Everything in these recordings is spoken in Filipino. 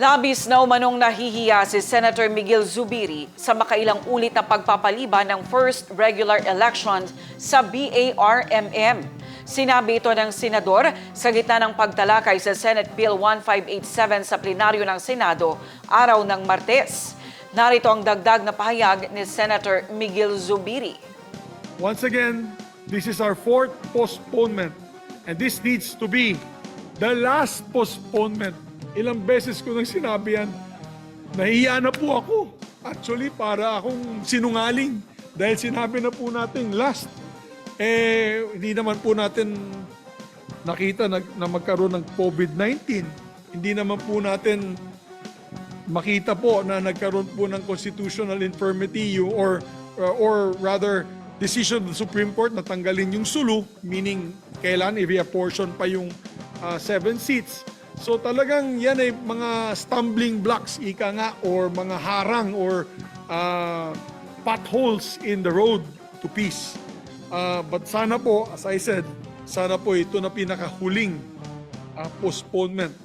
Labis na umanong nahihiya si Senator Miguel Zubiri sa makailang ulit na pagpapaliban ng first regular election sa BARMM. Sinabi ito ng senador sa gitna ng pagtalakay sa Senate Bill 1587 sa plenaryo ng Senado araw ng Martes. Narito ang dagdag na pahayag ni Senator Miguel Zubiri. Once again, this is our fourth postponement and this needs to be the last postponement. Ilang beses ko nang sinabi yan, nahihiya na po ako. Actually, para akong sinungaling dahil sinabi na po natin last. Hindi naman po natin nakita na magkaroon ng COVID-19. Hindi naman po natin makita po na nagkaroon po ng constitutional infirmity or rather decision of the Supreme Court na tanggalin yung sulu, meaning kailan i-reapportion pa yung 7 seats. So talagang yan ay mga stumbling blocks, ika nga, or mga harang or potholes in the road to peace. But sana po, as I said, sana po ito na pinakahuling postponement.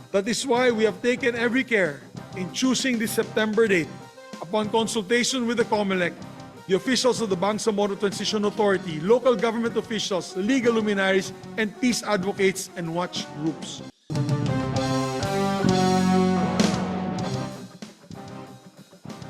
That is why we have taken every care in choosing this September date. Upon consultation with the COMELEC, the officials of the Bangsamoro Transition Authority, local government officials, legal luminaries, and peace advocates and watch groups.